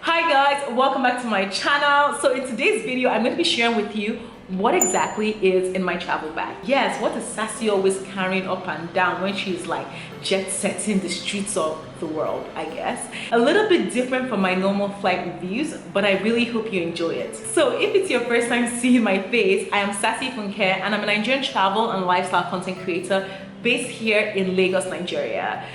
Hi guys, welcome back to my channel. So in today's video, I'm going to be sharing with you what exactly is in my travel bag. Yes, what is Sassy always carrying up and down when she's like jet setting the streets of the world, I guess. A little bit different from my normal flight reviews, but I really hope you enjoy it. So if it's your first time seeing my face, I am Sassy Funke and I'm a Nigerian travel and lifestyle content creator based here in Lagos, Nigeria.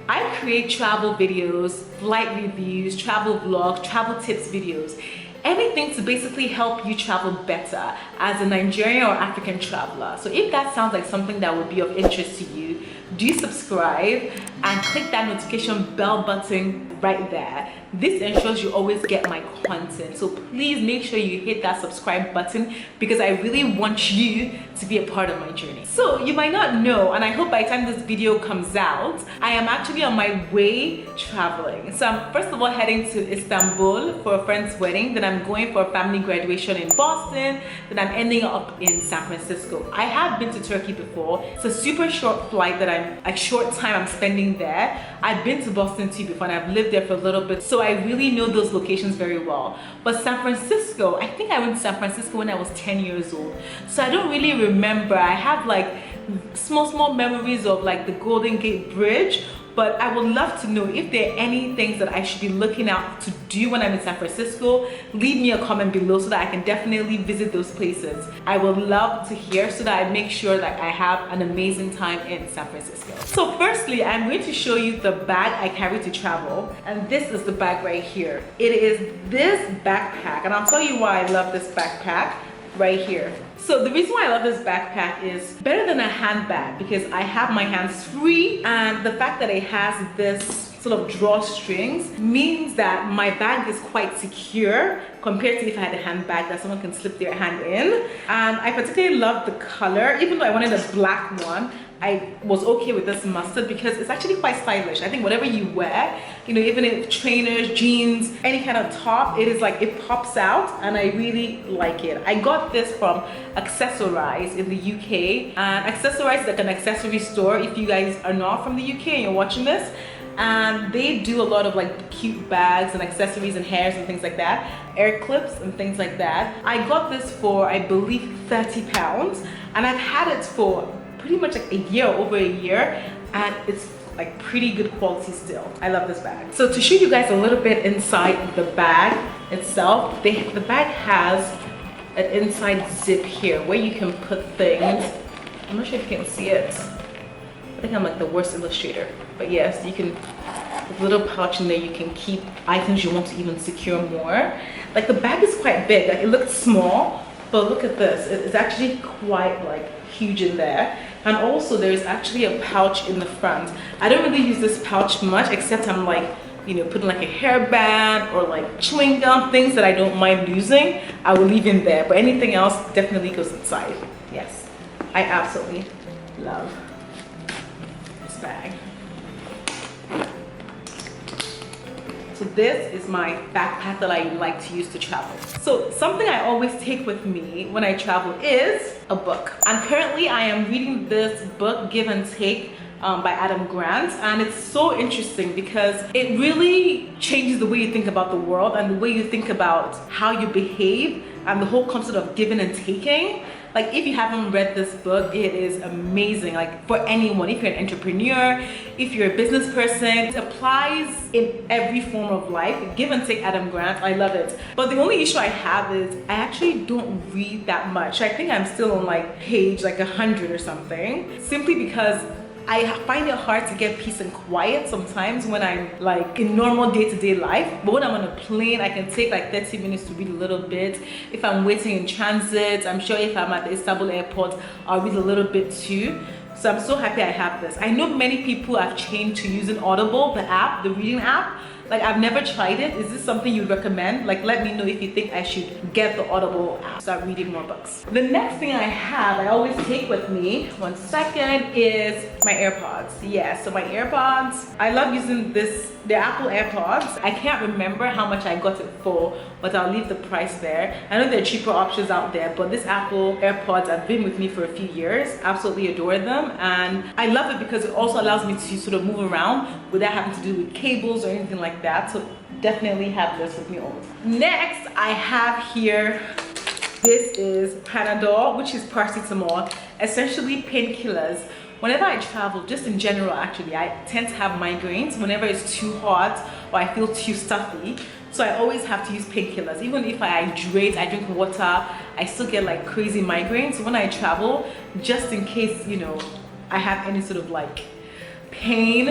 I create travel videos, flight reviews, travel vlogs, travel tips videos, anything to basically help you travel better as a Nigerian or African traveler. So if that sounds like something that would be of interest to you, do subscribe and click that notification bell button right there. This ensures you always get my content. So please make sure you hit that subscribe button because I really want you to be a part of my journey. So you might not know, and I hope by the time this video comes out, I am actually on my way traveling. So I'm first of all heading to Istanbul for a friend's wedding, then I'm going for a family graduation in Boston, then I'm ending up in San Francisco. I have been to Turkey before. It's a super short flight that a short time I'm spending there. I've been to Boston too before and I've lived there for a little bit, so I really know those locations very well. But San Francisco, I think I went to San Francisco when I was 10 years old, so I don't really remember. I have like small memories of like the Golden Gate Bridge, but I would love to know if there are any things that I should be looking out to do when I'm in San Francisco. Leave me a comment below so that I can definitely visit those places. I would love to hear so that I make sure that I have an amazing time in San Francisco. So firstly, I'm going to show you the bag I carry to travel, and this is the bag right here. It is this backpack, and I'll tell you why I love this backpack right here. So the reason why I love this backpack is better than a handbag because I have my hands free, and the fact that it has this sort of drawstrings means that my bag is quite secure compared to if I had a handbag that someone can slip their hand in. And I particularly love the color. Even though I wanted a black one, I was okay with this mustard because it's actually quite stylish. I think whatever you wear, you know, even if trainers, jeans, any kind of top, it is like it pops out, and I really like it. I got this from Accessorize in the UK, and Accessorize is like an accessory store if you guys are not from the UK and you're watching this. And they do a lot of like cute bags and accessories and hairs and things like that, air clips and things like that. I got this for I believe £30, and I've had it for pretty much like a year, over a year, and it's like pretty good quality still. I love this bag. So to show you guys a little bit inside the bag itself, the bag has an inside zip here where you can put things. I'm not sure if you can see it. I think I'm like the worst illustrator, but yes, you can, with a little pouch in there, you can keep items you want to even secure more. Like the bag is quite big, like it looks small, but look at this, it's actually quite like huge in there. And also there's actually a pouch in the front. I don't really use this pouch much, except I'm like, you know, putting like a hairband or like chewing gum, things that I don't mind losing, I will leave in there, but anything else definitely goes inside. Yes, I absolutely love bag. So this is my backpack that I like to use to travel. So something I always take with me when I travel is a book. And currently I am reading this book, Give and Take, by Adam Grant, and it's so interesting because it really changes the way you think about the world and the way you think about how you behave and the whole concept of giving and taking. Like if you haven't read this book, it is amazing. Like for anyone, if you're an entrepreneur, if you're a business person, it applies in every form of life. Give and Take, Adam Grant, I love it. But the only issue I have is I actually don't read that much. I think I'm still on like page like 100 or something, simply because I find it hard to get peace and quiet sometimes when I'm like in normal day-to-day life. But when I'm on a plane, I can take like 30 minutes to read a little bit. If I'm waiting in transit, I'm sure if I'm at the Istanbul airport, I'll read a little bit too. So I'm so happy I have this. I know many people have changed to using Audible, the app, the reading app. Like I've never tried it. Is this something you'd recommend? Like let me know if you think I should get the Audible app, start reading more books. The next thing I have, I always take with me, one second, is my AirPods. Yeah, so my AirPods, I love using this, the Apple AirPods. I can't remember how much I got it for, but I'll leave the price there. I know there are cheaper options out there, but this Apple AirPods have been with me for a few years. Absolutely adore them, and I love it because it also allows me to sort of move around without having to do with cables or anything like that. So definitely have this with me all the time. Next, I have here, this is Panadol, which is paracetamol, essentially painkillers. Whenever I travel, just in general actually, I tend to have migraines whenever it's too hot or I feel too stuffy. So I always have to use painkillers. Even if I hydrate, I drink water, I still get like crazy migraines. So when I travel, just in case, you know, I have any sort of like pain,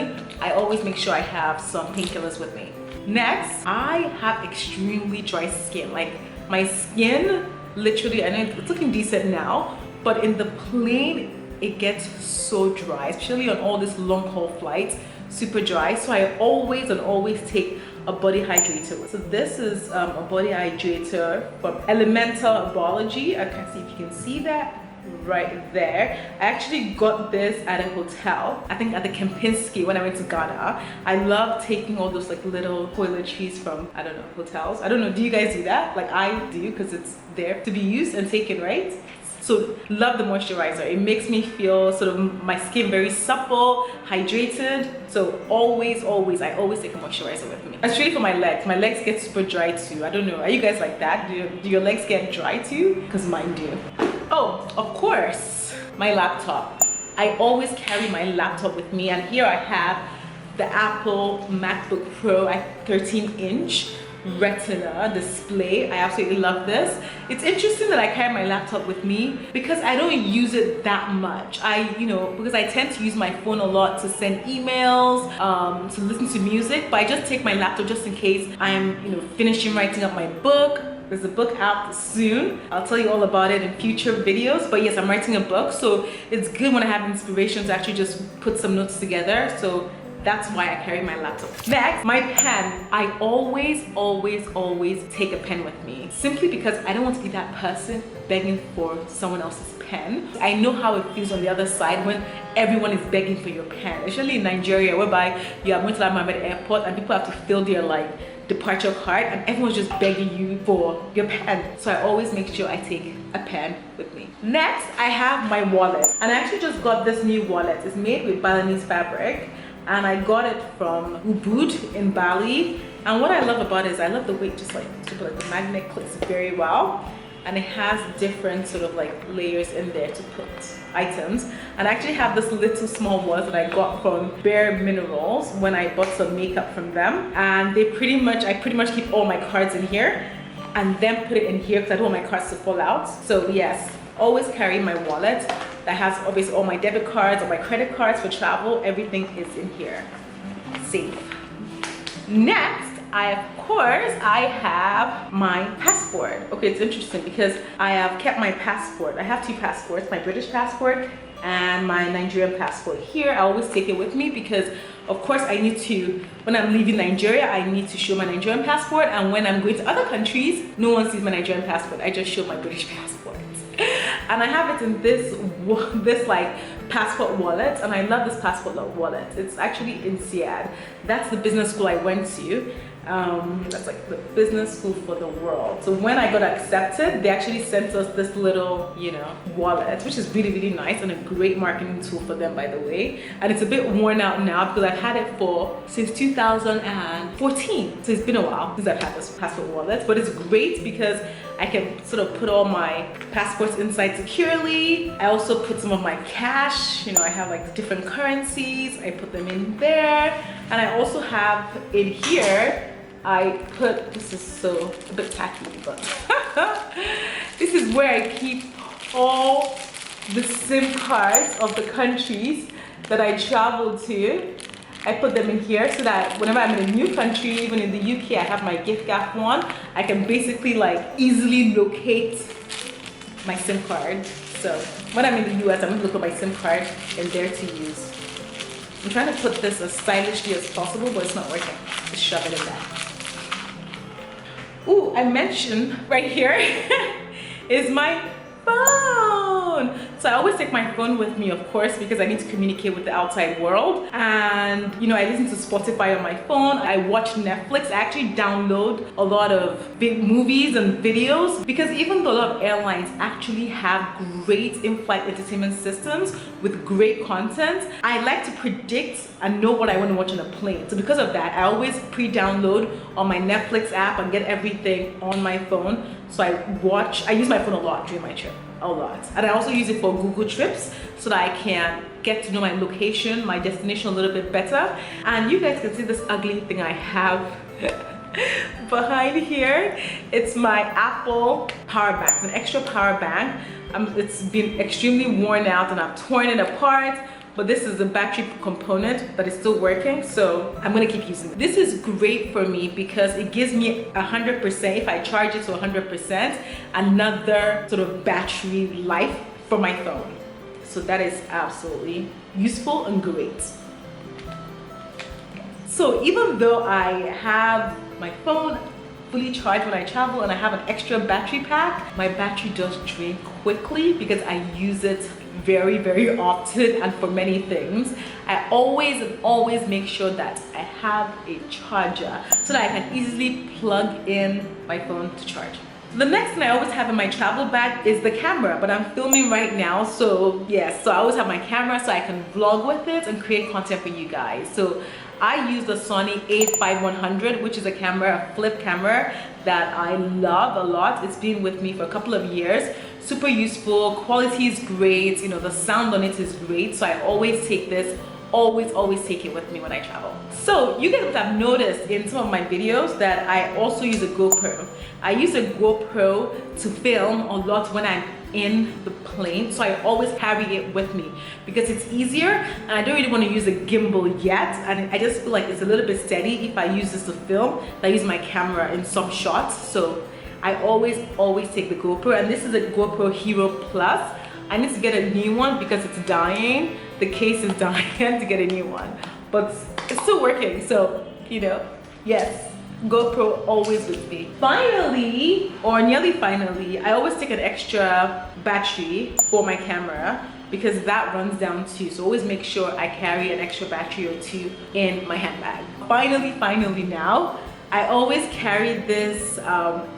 I always make sure I have some painkillers with me. Next, I have extremely dry skin. Like my skin, literally, I know it's looking decent now, but in the plane, it gets so dry, especially on all these long haul flights, super dry. So I always take a body hydrator. So this is a body hydrator from Herbology. I can't see if you can see that right there. I actually got this at a hotel, I think at the Kempinski when I went to Ghana. I love taking all those like little toiletries from, I don't know, hotels. I don't know, do you guys do that? Like I do, because it's there to be used and taken, right? So love the moisturizer. It makes me feel sort of my skin very supple, hydrated. So I always take a moisturizer with me. Especially for my legs. My legs get super dry too. I don't know, are you guys like that? Do your legs get dry too? Because mine do. Oh, of course, my laptop. I always carry my laptop with me, and here I have the Apple MacBook Pro 13-inch Retina display. I absolutely love this. It's interesting that I carry my laptop with me because I don't use it that much. Because I tend to use my phone a lot to send emails, to listen to music, but I just take my laptop just in case I'm, finishing writing up my book. There's a book out soon. I'll tell you all about it in future videos, but yes, I'm writing a book, so it's good when I have inspiration to actually just put some notes together. So that's why I carry my laptop. Next, my pen. I always take a pen with me, simply because I don't want to be that person begging for someone else's pen. I know how it feels on the other side when everyone is begging for your pen, especially in Nigeria, whereby you are going to Mohammed Airport and people have to fill their departure card and everyone's just begging you for your pen. So I always make sure I take a pen with me. Next, I have my wallet, and I actually just got this new wallet. It's made with Balinese fabric, and I got it from Ubud in Bali. And what I love about it is I love the way just like the magnet clicks very well, and it has different sort of like layers in there to put items. And I actually have this little small wallet that I got from Bare Minerals when I bought some makeup from them, and I pretty much keep all my cards in here and then put it in here because I don't want my cards to fall out. So yes, always carry my wallet that has obviously all my debit cards or my credit cards for travel. Everything is in here, safe. Next, I have my passport. Okay, it's interesting because I have kept my passport. I have two passports, my British passport and my Nigerian passport. Here, I always take it with me because of course I need to, when I'm leaving Nigeria, I need to show my Nigerian passport, and when I'm going to other countries, no one sees my Nigerian passport. I just show my British passport. And I have it in this like passport wallet, and I love this passport wallet. It's actually in Siad. That's the business school I went to. That's like the business school for the world. So when I got accepted, they actually sent us this little, wallet, which is really, really nice and a great marketing tool for them, by the way. And it's a bit worn out now because I've had it since 2014. So it's been a while since I've had this passport wallet, but it's great because I can sort of put all my passports inside securely. I also put some of my cash, I have like different currencies. I put them in there. And I also have in here, this is so a bit tacky, but this is where I keep all the SIM cards of the countries that I travel to. I put them in here so that whenever I'm in a new country, even in the UK, I have my gift gap one. I can basically like easily locate my SIM card. So when I'm in the US, I'm going to look at my SIM card in there to use. I'm trying to put this as stylishly as possible, but it's not working. Just shove it in there. Ooh, I mentioned right here is my phone. So So I always take my phone with me, of course, because I need to communicate with the outside world. And you know, I listen to Spotify on my phone. I watch Netflix. I actually download a lot of movies and videos, because even though a lot of airlines actually have great in-flight entertainment systems with great content, I like to predict and know what I want to watch on a plane. So because of that, I always pre-download on my Netflix app and get everything on my phone. So I use my phone a lot during my trip, a lot. And I also use it for Google Trips so that I can get to know my location, my destination a little bit better. And you guys can see this ugly thing I have behind here. It's my Apple power bank. It's an extra power bank. It's been extremely worn out and I've torn it apart, but this is a battery component that is still working, so I'm gonna keep using it. This is great for me because it gives me 100%, if I charge it to 100%, another sort of battery life for my phone. So that is absolutely useful and great. So even though I have my phone fully charged when I travel and I have an extra battery pack, my battery does drain quickly because I use it very, very often and for many things. I always make sure that I have a charger so that I can easily plug in my phone to charge. The next thing I always have in my travel bag is the camera, but I'm filming right now, so yes, so I always have my camera so I can vlog with it and create content for you guys. So I use the Sony a5100, which is a camera, a flip camera that I love a lot. It's been with me for a couple of years. Super useful, quality is great, you know, the sound on it is great. So I always take this, always take it with me when I travel. So you guys would have noticed in some of my videos that I also use a GoPro. I use a GoPro to film a lot when I'm in the plane, so I always carry it with me because it's easier and I don't really want to use a gimbal yet, and I just feel like it's a little bit steady if I use this to film. I use my camera in some shots, so I always take the GoPro, and this is a GoPro Hero Plus. I need to get a new one because it's dying. The case is dying to get a new one, but it's still working, so you know, yes. GoPro always with me. Finally, or nearly finally, I always take an extra battery for my camera because that runs down too. So always make sure I carry an extra battery or two in my handbag. Finally now, I always carry this,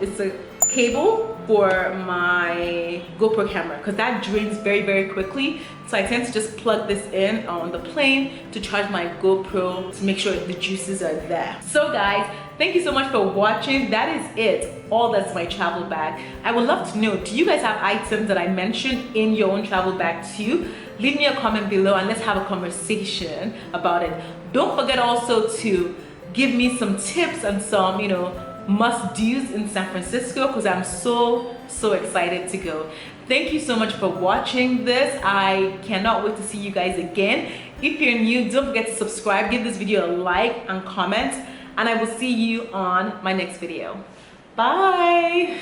it's a cable for my GoPro camera because that drains very, very quickly. So I tend to just plug this in on the plane to charge my GoPro to make sure the juices are there. So guys, thank you so much for watching. That is it. All that's my travel bag. I would love to know, do you guys have items that I mentioned in your own travel bag too? Leave me a comment below and let's have a conversation about it. Don't forget also to give me some tips and some, you know, must-dos in San Francisco because I'm so excited to go. Thank you so much for watching this. I cannot wait to see you guys again. If you're new, don't forget to subscribe, give this video a like and comment, and I will see you on my next video. Bye.